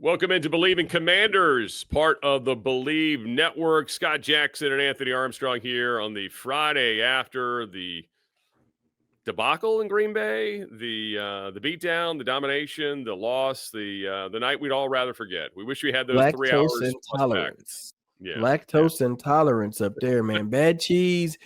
Welcome into Believe in Commanders, part of the Believe Network. Scott Jackson and Anthony Armstrong here on the Friday after the debacle in Green Bay, the beatdown, the domination, the loss, the night we'd all rather forget. We wish we had those 3 Lactose hours plus back. intolerance. Yeah, Lactose intolerance up there, man. Bad cheese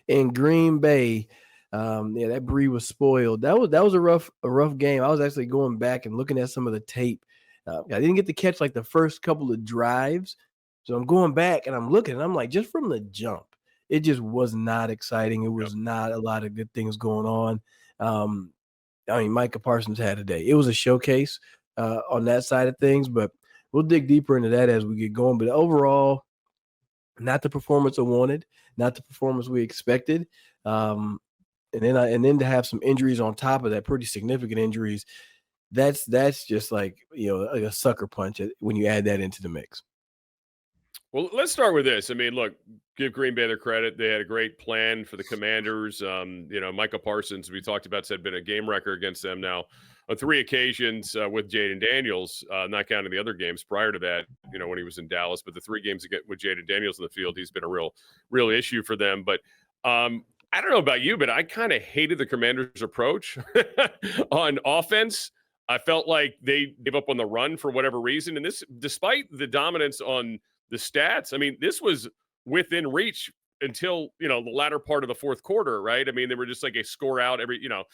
in Green Bay. That brie was spoiled. That was a rough game. I was actually going back and looking at some of the tape. I didn't get to catch like the first couple of drives, so I'm going back and I'm looking and I'm like, just from the jump, it just was not exciting. It was not a lot of good things going on. Micah Parsons had a day. It was a showcase on that side of things, but we'll dig deeper into that as we get going. But overall, not the performance I wanted, not the performance we expected. And then to have some injuries on top of that, pretty significant injuries, that's just like a sucker punch when you add that into the mix. Well, let's start with this. I mean, look, give Green Bay their credit. They had a great plan for the Commanders. Micah Parsons, we talked about, said been a game wrecker against them now on 3 occasions with Jayden Daniels, not counting the other games prior to that, when he was in Dallas. But the 3 games with Jayden Daniels in the field, he's been a real issue for them. But I don't know about you, but I kind of hated the Commanders' approach on offense. I felt like they gave up on the run for whatever reason. And this, despite the dominance on the stats, I mean, this was within reach until, the latter part of the fourth quarter, right? I mean, they were just like a score out every, and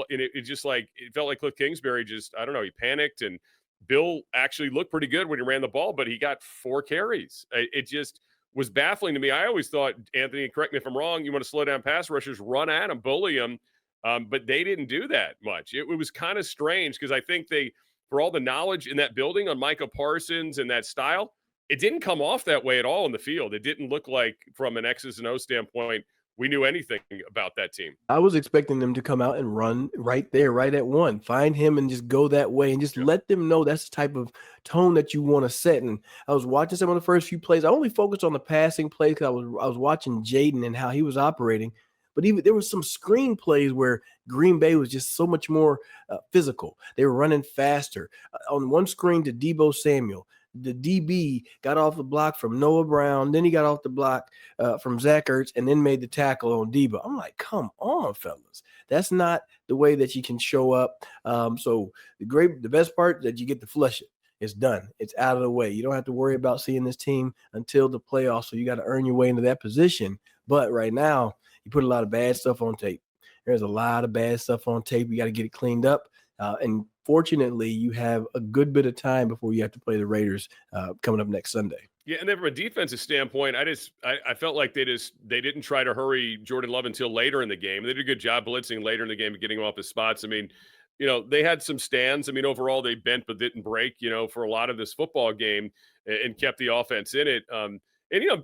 it just like, it felt like Cliff Kingsbury just, I don't know, he panicked, and Bill actually looked pretty good when he ran the ball, but he got 4 carries. It just was baffling to me. I always thought, Anthony, correct me if I'm wrong, you want to slow down pass rushers, run at them, bully them. But they didn't do that much. It was kind of strange because I think for all the knowledge in that building on Micah Parsons and that style, it didn't come off that way at all in the field. It didn't look like, from an X's and O standpoint, we knew anything about that team. I was expecting them to come out and run right there, right at one, find him and just go that way and just let them know that's the type of tone that you want to set. And I was watching some of the first few plays. I only focused on the passing plays because I was watching Jayden and how he was operating. But even there was some screen plays where Green Bay was just so much more physical. They were running faster. On one screen to Deebo Samuel, the DB got off the block from Noah Brown. Then he got off the block from Zach Ertz and then made the tackle on Deebo. I'm like, come on, fellas. That's not the way that you can show up. So the best part that you get to flush it. It's done. It's out of the way. You don't have to worry about seeing this team until the playoffs. So you got to earn your way into that position. But right now, you put a lot of bad stuff on tape. There's a lot of bad stuff on tape. You got to get it cleaned up. And fortunately, you have a good bit of time before you have to play the Raiders coming up next Sunday. Yeah, and then from a defensive standpoint, I felt like they didn't try to hurry Jordan Love until later in the game. They did a good job blitzing later in the game and getting him off his spots. I mean, they had some stands. I mean, overall, they bent but didn't break, for a lot of this football game, and kept the offense in it.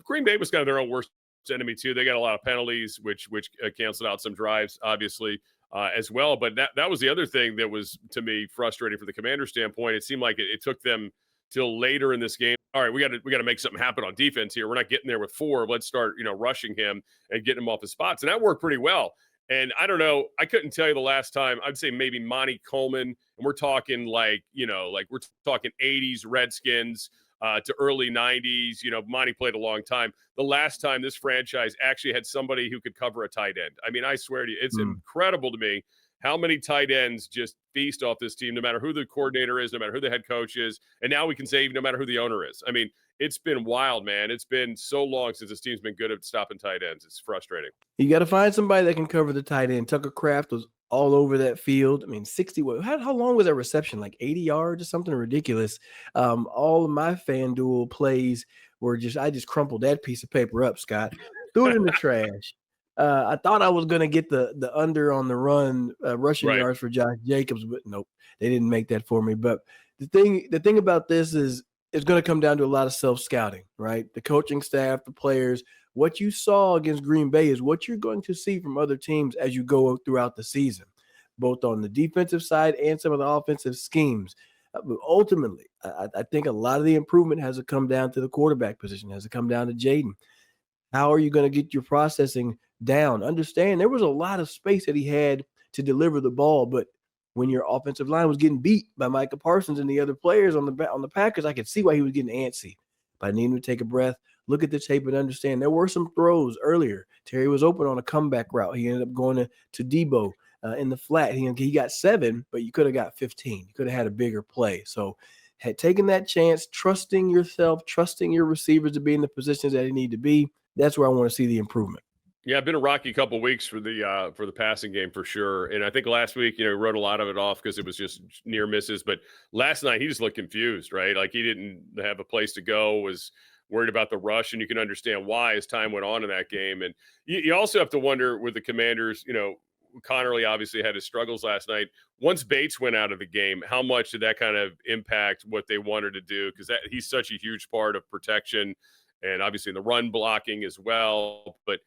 Green Bay was kind of their own worst enemy too. They got a lot of penalties, which canceled out some drives, obviously, as well. But that was the other thing that was, to me, frustrating from the Commander standpoint. It seemed like it took them till later in this game. All right, we got to make something happen on defense here. We're not getting there with 4. Let's start, rushing him and getting him off his spots, and that worked pretty well. And I don't know, I couldn't tell you the last time. I'd say maybe Monty Coleman, and we're talking we're talking 80s Redskins to early 90s. Monty played a long time. The last time this franchise actually had somebody who could cover a tight end. I mean, I swear to you, it's incredible to me how many tight ends just feast off this team, no matter who the coordinator is, no matter who the head coach is. And now we can say even no matter who the owner is. I mean, it's been wild, man. It's been so long since this team's been good at stopping tight ends. It's frustrating. You got to find somebody that can cover the tight end. Tucker Kraft was all over that field. I mean, 60. How long was that reception? Like 80 yards or something ridiculous. All of my FanDuel plays were I just crumpled that piece of paper up, Scott, threw it in the trash. I thought I was going to get the under on the run rushing yards for Josh Jacobs, but nope, they didn't make that for me. But the thing about this is it's going to come down to a lot of self-scouting, right? The coaching staff, the players. What you saw against Green Bay is what you're going to see from other teams as you go throughout the season, both on the defensive side and some of the offensive schemes. But ultimately, I think a lot of the improvement has to come down to the quarterback position, has to come down to Jayden. How are you going to get your processing down? Understand there was a lot of space that he had to deliver the ball, but when your offensive line was getting beat by Micah Parsons and the other players on the Packers, I could see why he was getting antsy. But I need him to take a breath, look at the tape, and understand there were some throws earlier. Terry was open on a comeback route. He ended up going to Debo in the flat. He got 7, but you could have got 15. You could have had a bigger play. So had taken that chance, trusting yourself, trusting your receivers to be in the positions that they need to be. That's where I want to see the improvement. Yeah, been a rocky couple of weeks for the passing game for sure. And I think last week, he wrote a lot of it off because it was just near misses. But last night he just looked confused, right? Like he didn't have a place to go, was worried about the rush, and you can understand why as time went on in that game. And you also have to wonder with the Commanders, Connerly obviously had his struggles last night. Once Bates went out of the game, how much did that kind of impact what they wanted to do? Because he's such a huge part of protection and obviously in the run blocking as well. But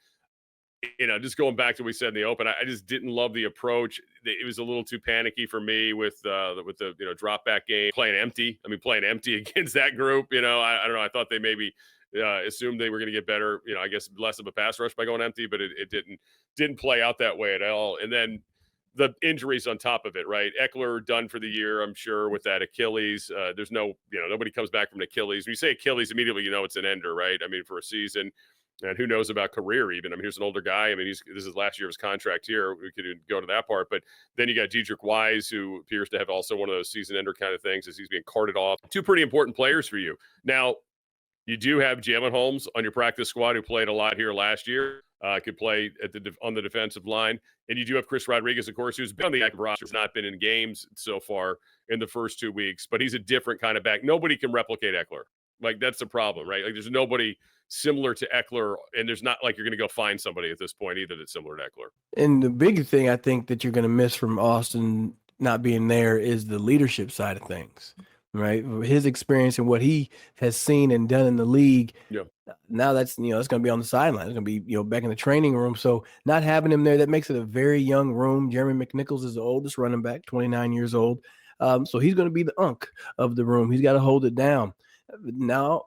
just going back to what we said in the open, I just didn't love the approach. It was a little too panicky for me with the drop back game, playing empty. I mean, playing empty against that group. I don't know. I thought they maybe assumed they were going to get better. I guess less of a pass rush by going empty, but it didn't play out that way at all. And then the injuries on top of it, right? Eckler done for the year, I'm sure, with that Achilles. There's nobody comes back from an Achilles. When you say Achilles, immediately it's an ender, right? I mean, for a season. And who knows about career even. I mean, here's an older guy. I mean, this is last year of his contract here. We could go to that part. But then you got Dedrick Wise, who appears to have also one of those season ender kind of things as he's being carted off. 2 pretty important players for you. Now, you do have Jalen Holmes on your practice squad who played a lot here last year. Could play on the defensive line. And you do have Chris Rodriguez, of course, who's been on the active roster, has not been in games so far in the first 2 weeks. But he's a different kind of back. Nobody can replicate Eckler. Like, that's the problem, right? Like, there's nobody similar to Eckler, and there's not like you're going to go find somebody at this point either that's similar to Eckler. And the big thing I think that you're going to miss from Austin not being there is the leadership side of things, right? His experience and what he has seen and done in the league. Yeah. Now that's going to be on the sideline. It's going to be back in the training room. So not having him there, that makes it a very young room. Jeremy McNichols is the oldest running back, 29 years old. So he's going to be the unk of the room. He's got to hold it down. Now,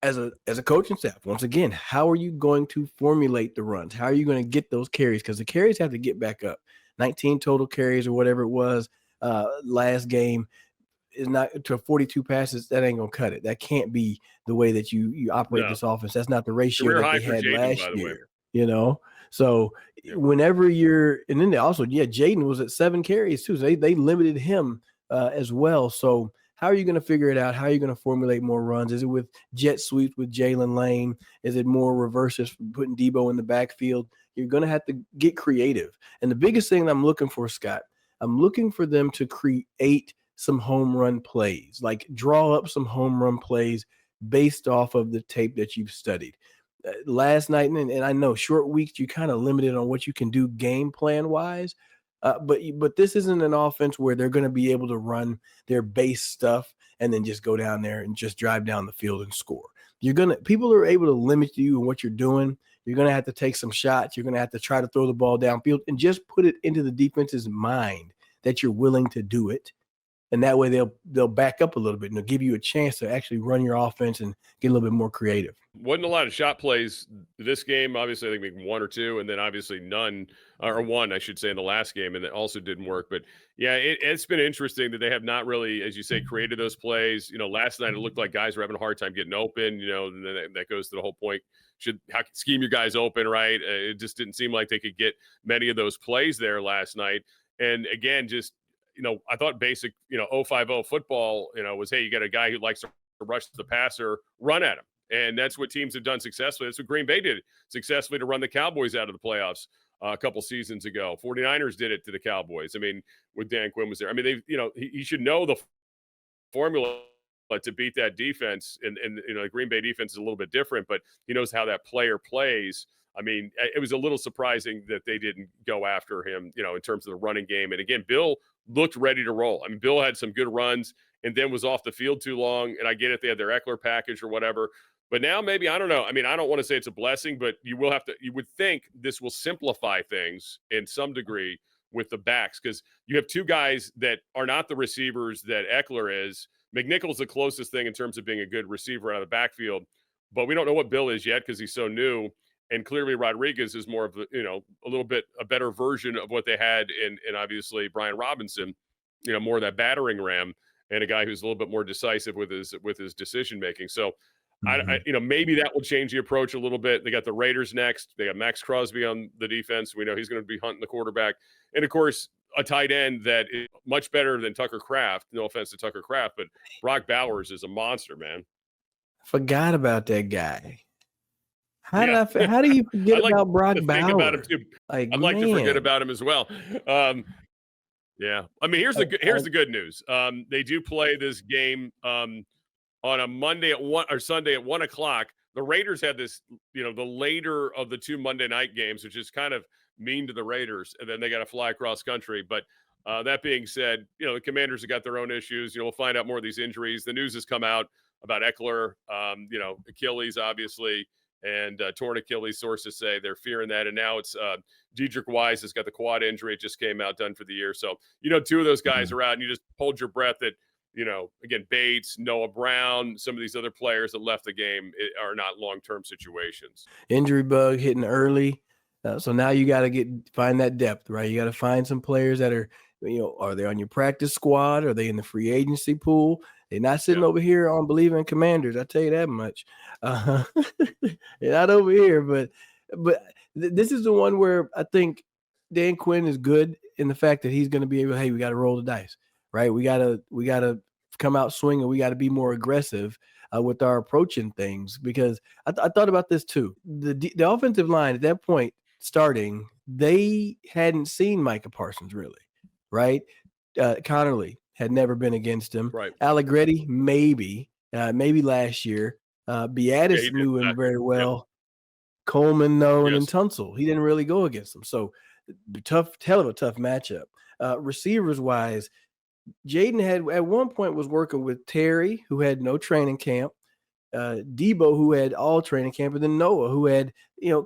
as a coaching staff, once again, how are you going to formulate the runs? How are you going to get those carries? Because the carries have to get back up. 19 total carries or whatever it was last game is not to 42 passes. That ain't going to cut it. That can't be the way that you operate this offense. That's not the ratio Career that they had Jayden, last year, So whenever and then also, Jayden was at 7 carries too. So they limited him as well. So how are you going to figure it out? How are you going to formulate more runs? Is it with jet sweeps with Jalen Lane? Is it more reverses, putting Debo in the backfield? You're going to have to get creative. And the biggest thing that I'm looking for, Scott, I'm looking for them to create some home run plays, like draw up some home run plays based off of the tape that you've studied. Last night, and I know short weeks, you kind of limited on what you can do game plan wise. But this isn't an offense where they're going to be able to run their base stuff and then just go down there and just drive down the field and score. People are able to limit you in what you're doing. You're going to have to take some shots. You're going to have to try to throw the ball downfield and just put it into the defense's mind that you're willing to do it. And that way they'll back up a little bit and they'll give you a chance to actually run your offense and get a little bit more creative. Wasn't a lot of shot plays this game. Obviously, I think maybe 1 or 2, and then obviously none, or 1, I should say, in the last game, and it also didn't work. But yeah, it's been interesting that they have not really, as you say, created those plays. Last night it looked like guys were having a hard time getting open. And then that goes to the whole point. How can scheme your guys open, right? It just didn't seem like they could get many of those plays there last night. And again, just I thought basic, 050 football, was, hey, you got a guy who likes to rush the passer, run at him. And that's what teams have done successfully. That's what Green Bay did successfully to run the Cowboys out of the playoffs a couple seasons ago. 49ers did it to the Cowboys. I mean, when Dan Quinn was there. I mean, he should know the formula to beat that defense. And the Green Bay defense is a little bit different, but he knows how that player plays. I mean, it was a little surprising that they didn't go after him, in terms of the running game. And again, Bill looked ready to roll. I mean, Bill had some good runs and then was off the field too long. And I get it. They had their Eckler package or whatever. But now maybe, I don't know. I mean, I don't want to say it's a blessing, but you would think this will simplify things in some degree with the backs, because you have 2 guys that are not the receivers that Eckler is. McNichols the closest thing in terms of being a good receiver out of the backfield, but we don't know what Bill is yet because he's so new. And clearly Rodriguez is more of the, a little bit a better version of what they had in obviously Brian Robinson, more of that battering ram and a guy who's a little bit more decisive with his decision making. So maybe that will change the approach a little bit. They got the Raiders next. They got Max Crosby on the defense. We know he's going to be hunting the quarterback. And of course, a tight end that is much better than Tucker Kraft. No offense to Tucker Kraft, but Brock Bowers is a monster, man. Forgot about that guy. How Yeah. how do you forget about Brock to Bowers? think about him too. Like, I'd like to forget about him as well. Yeah. I mean, here's the good news. They do play this game on a Monday at 1 or Sunday at 1:00. The Raiders had this, the later of the two Monday night games, which is kind of mean to the Raiders, and then they got to fly across country. But that being said, the Commanders have got their own issues. We'll find out more of these injuries. The news has come out about Eckler, Achilles, obviously, and torn Achilles. Sources say they're fearing that. And now it's Dedrick Wise has got the quad injury. It just came out, done for the year. So, two of those guys are out, and you just hold your breath that, again, Bates, Noah Brown, some of these other players that left the game are not long-term situations. Injury bug hitting early. So now you got to find that depth, right? You got to find some players that are, are they on your practice squad? Are they in the free agency pool? They're not sitting over here on Believing Commanders. I tell you that much. They're not over here, but this is the one where I think Dan Quinn is good in the fact that he's going to be able, hey, we got to roll the dice, right? We got to come out swinging. We got to be more aggressive with our approaching things, because I thought about this too. The offensive line at that point starting, they hadn't seen Micah Parsons really, right? Connerly had never been against him. Right. Allegretti, maybe last year. Beatis knew him very well. Yep. Coleman, no, and then Tunsil. He didn't really go against him. So hell of a tough matchup. Receivers wise, Jayden had at one point was working with Terry, who had no training camp, Debo, who had all training camp, and then Noah, who had,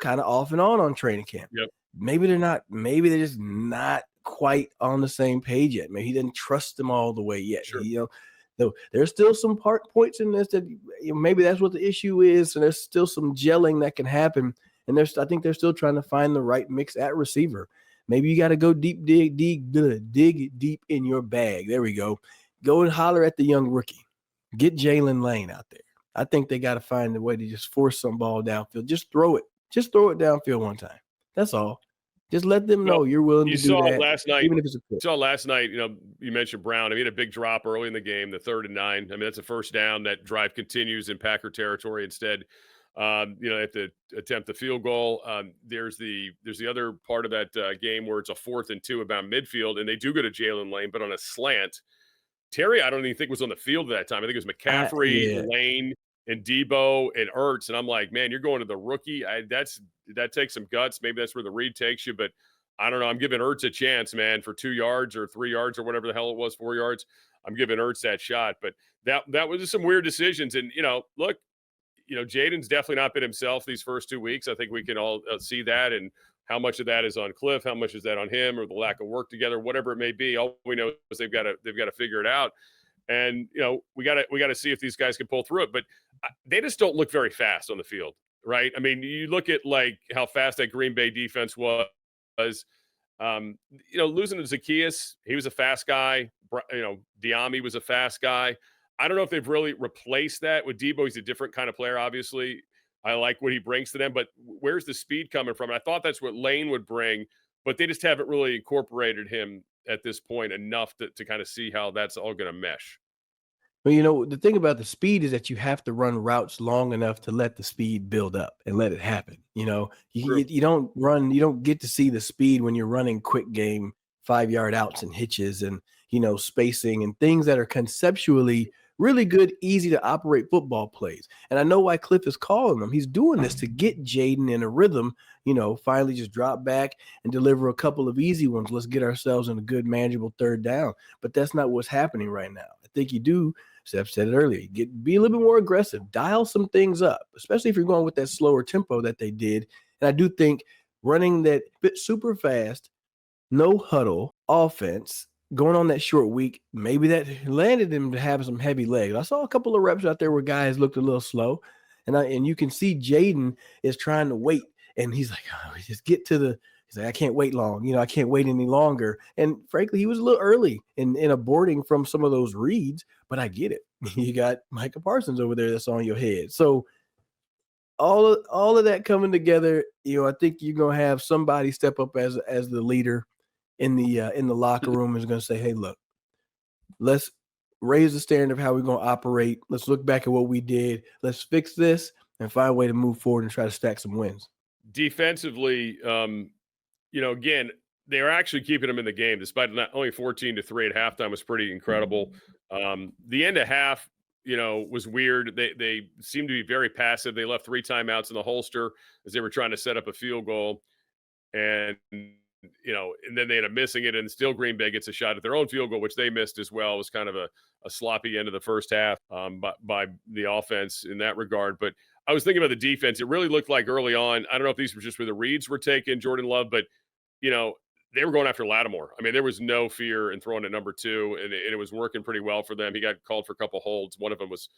kind of off and on training camp. Yep. Maybe they're just not quite on the same page yet. Maybe he didn't trust them all the way yet. Sure. Though there's still some points in this that maybe that's what the issue is, and there's still some gelling that can happen. And I think they're still trying to find the right mix at receiver. Maybe you got to go dig deep in your bag. There we go. Go and holler at the young rookie. Get Jalen Lane out there. I think they got to find a way to just force some ball downfield. Just throw it. Just throw it downfield one time. That's all. Just let them know you're willing to do that. You saw last night. Even if it's a last night, you mentioned Brown. I mean, he had a big drop early in the game, the 3rd and 9. I mean, that's a first down. That drive continues in Packer territory instead. They have to attempt the field goal. There's the other part of that game where it's a 4th and 2 about midfield, and they do go to Jalen Lane, but on a slant. Terry, I don't even think was on the field at that time. I think it was McCaffrey, Lane, and Debo and Ertz, and I'm like, man, you're going to the rookie. That takes some guts. Maybe that's where the read takes you, but I don't know. I'm giving Ertz a chance, man, for 2 yards or 3 yards or whatever the hell it was, 4 yards. I'm giving Ertz that shot, but that was just some weird decisions. And look, Jayden's definitely not been himself these first 2 weeks. I think we can all see that, and how much of that is on Cliff, how much is that on him, or the lack of work together, whatever it may be. All we know is they've got to figure it out. And we got to see if these guys can pull through it. But they just don't look very fast on the field, right? I mean, you look at like how fast that Green Bay defense was. Losing to Zacchaeus, he was a fast guy. Diami was a fast guy. I don't know if they've really replaced that with Debo. He's a different kind of player, obviously. I like what he brings to them, but where's the speed coming from? And I thought that's what Lane would bring, but they just haven't really incorporated him at this point enough to kind of see how that's all going to mesh. Well, the thing about the speed is that you have to run routes long enough to let the speed build up and let it happen. You don't get to see the speed when you're running quick game 5-yard outs and hitches and, spacing and things that are conceptually really good, easy to operate football plays. And I know why Cliff is calling them. He's doing this to get Jayden in a rhythm, finally just drop back and deliver a couple of easy ones. Let's get ourselves in a good, manageable 3rd down. But that's not what's happening right now. I think you do, Seth said it earlier, be a little bit more aggressive, dial some things up, especially if you're going with that slower tempo that they did. And I do think running that bit super fast, no huddle offense, going on that short week, maybe that landed him to have some heavy legs. I saw a couple of reps out there where guys looked a little slow, and you can see Jayden is trying to wait And he's like, oh, just get to the. He's like, I can't wait long. I can't wait any longer. And frankly, he was a little early in aborting from some of those reads, but I get it. You got Micah Parsons over there that's on your head. So all of that coming together, I think you're gonna have somebody step up as the leader in the locker room is gonna say, hey, look, let's raise the standard of how we're gonna operate. Let's look back at what we did. Let's fix this and find a way to move forward and try to stack some wins. Defensively, again, they are actually keeping them in the game despite not only 14-3 at halftime was pretty incredible. The end of half, was weird. They seemed to be very passive. They left 3 timeouts in the holster as they were trying to set up a field goal. And, and then they ended up missing it. And still Green Bay gets a shot at their own field goal, which they missed as well. It was kind of a sloppy end of the first half by the offense in that regard. But I was thinking about the defense. It really looked like early on, I don't know if these were just where the reads were taken, Jordan Love, but, they were going after Lattimore. I mean, there was no fear in throwing at number 2, and it was working pretty well for them. He got called for a couple holds. One of them was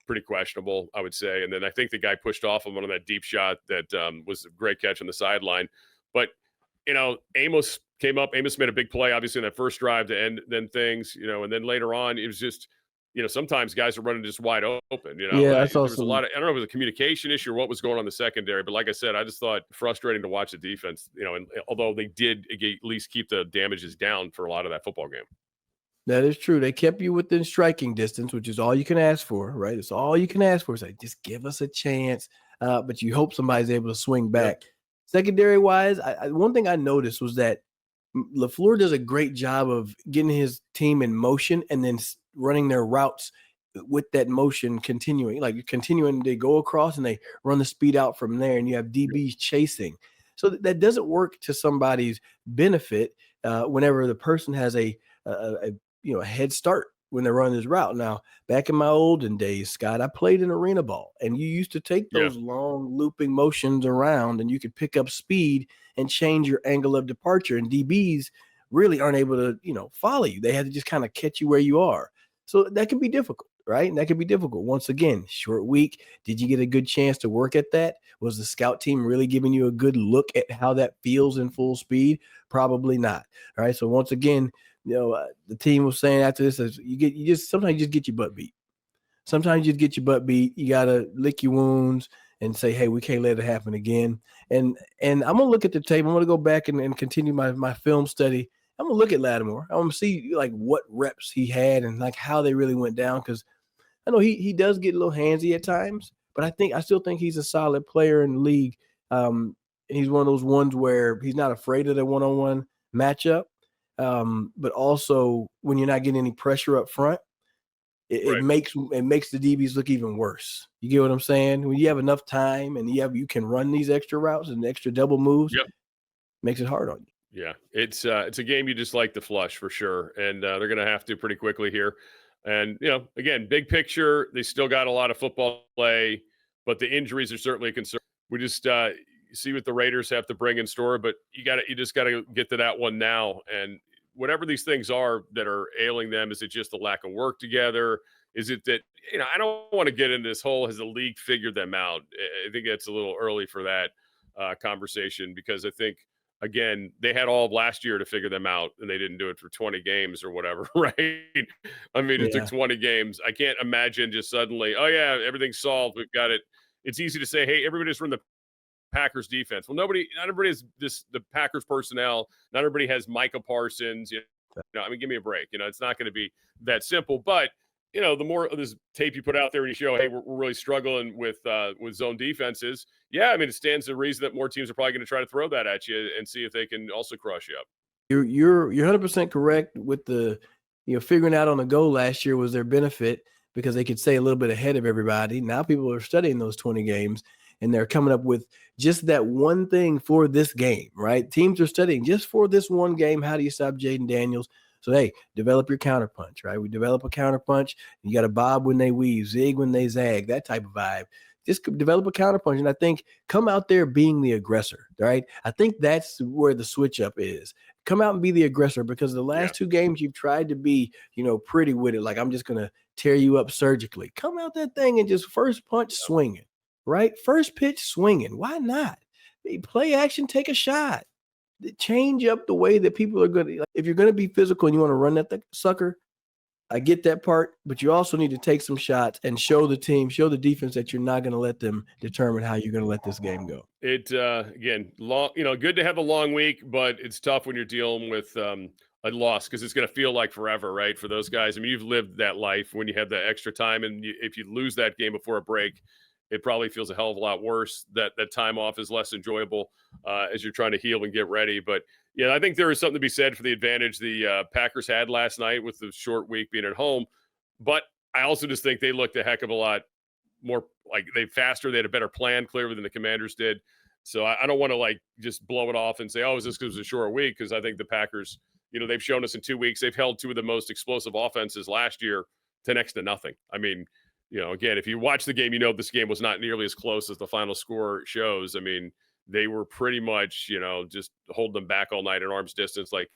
pretty questionable, I would say. And then I think the guy pushed off him on that deep shot that was a great catch on the sideline. But, Amos came up. Amos made a big play, obviously, in that first drive to end then things, and then later on, it was just – sometimes guys are running just wide open. Yeah, I saw there was some. a lot of, I don't know if it was a communication issue or what was going on in the secondary, but like I said, I just thought frustrating to watch the defense, and although they did at least keep the damages down for a lot of that football game. That is true. They kept you within striking distance, which is all you can ask for, right? It's all you can ask for. It's like, just give us a chance. But you hope somebody's able to swing back. Yep. Secondary wise, one thing I noticed was that LaFleur does a great job of getting his team in motion and then running their routes with that motion continuing they go across and they run the speed out from there, and you have DBs chasing. So that doesn't work to somebody's benefit whenever the person has a head start when they're running this route. Now, back in my olden days, Scott, I played in arena ball, and you used to take those long looping motions around, and you could pick up speed and change your angle of departure. And DBs really aren't able to, follow you. They had to just kind of catch you where you are. So that can be difficult, right? And that can be difficult. Once again, short week. Did you get a good chance to work at that? Was the scout team really giving you a good look at how that feels in full speed? Probably not. All right. So once again, the team was saying after this, sometimes you just get your butt beat. Sometimes you get your butt beat. You got to lick your wounds and say, hey, we can't let it happen again. And I'm going to look at the tape. I'm going to go back and continue my film study. I'm going to look at Lattimore. I'm going to see what reps he had and how they really went down. Cause I know he does get a little handsy at times, but I still think he's a solid player in the league. And he's one of those ones where he's not afraid of the one-on-one matchup. But also when you're not getting any pressure up front, it makes the DBs look even worse. You get what I'm saying? When you have enough time and you can run these extra routes and extra double moves, makes it hard on you. Yeah, it's a game you just like to flush for sure, and they're going to have to pretty quickly here. And again, big picture, they still got a lot of football play, but the injuries are certainly a concern. We just see what the Raiders have to bring in store, but you just got to get to that one now. And whatever these things are that are ailing them, is it just the lack of work together? Is it that I don't want to get into this whole has the league figured them out? I think it's a little early for that conversation, because I think, again, they had all of last year to figure them out, and they didn't do it for 20 games or whatever, right? I mean, it took 20 games. I can't imagine just suddenly, oh, yeah, everything's solved. We've got it. It's easy to say, hey, everybody just run the Packers defense. Well, not everybody has the Packers personnel. Not everybody has Micah Parsons. I mean, give me a break. It's not going to be that simple. But, the more of this tape you put out there and you show, hey, we're really struggling with zone defenses. Yeah, I mean, it stands to reason that more teams are probably going to try to throw that at you and see if they can also crush you up. You're 100% correct with the figuring out on the go last year was their benefit, because they could stay a little bit ahead of everybody. Now people are studying those 20 games and they're coming up with just that one thing for this game, right? Teams are studying just for this one game. How do you stop Jayden Daniels? So, hey, develop your counterpunch, right? We develop a counterpunch. You got to bob when they weave, zig when they zag, that type of vibe. Just develop a counterpunch. And I think come out there being the aggressor, right? I think that's where the switch up is. Come out and be the aggressor, because the last 2 games you've tried to be, pretty with it. Like, I'm just going to tear you up surgically. Come out that thing and just first punch swinging, right? First pitch swinging. Why not? play action, take a shot. Change up the way that people are going to. If you're going to be physical and you want to run that sucker, I get that part, but you also need to take some shots and show the team, show the defense that you're not going to let them determine how you're going to let this game go. It again, long, good to have a long week, but it's tough when you're dealing with a loss because it's going to feel like forever, right? For those guys, I mean, you've lived that life when you have the extra time, and if you lose that game before a break, it probably feels a hell of a lot worse. That time off is less enjoyable as you're trying to heal and get ready. But yeah, I think there is something to be said for the advantage the Packers had last night with the short week being at home. But I also just think they looked a heck of a lot more like they had a better plan clearly than the Commanders did. So I don't want to like just blow it off and say, oh, is this because it was a short week? Because I think the Packers, they've shown us in 2 weeks, they've held two of the most explosive offenses last year to next to nothing. I mean, again, if you watch the game, this game was not nearly as close as the final score shows. I mean, they were pretty much, just holding them back all night at arm's distance, like,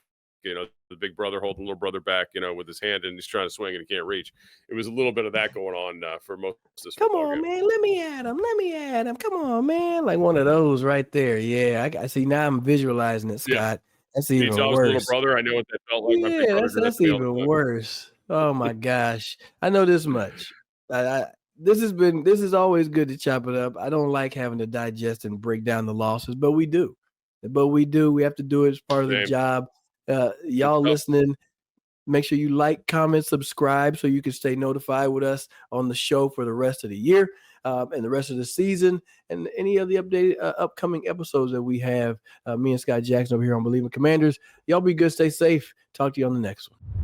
the big brother holding little brother back, with his hand and he's trying to swing and he can't reach. It was a little bit of that going on for most of this. Come on, man. Let me at him. Come on, man. Like one of those right there. Yeah, I see. Now I'm visualizing it, Scott. Yeah. That's even worse. Little brother, I know what that felt like. Yeah, that's even worse. Oh my gosh. I know this much. This is always good to chop it up. I don't like having to digest and break down the losses, but we do. We have to do it as part of the job. Y'all listening, make sure you like, comment, subscribe so you can stay notified with us on the show for the rest of the year and the rest of the season and any of the updated upcoming episodes that we have. Me and Scott Jackson over here on Believe in Commanders. Y'all be good, stay safe. Talk to you on the next one.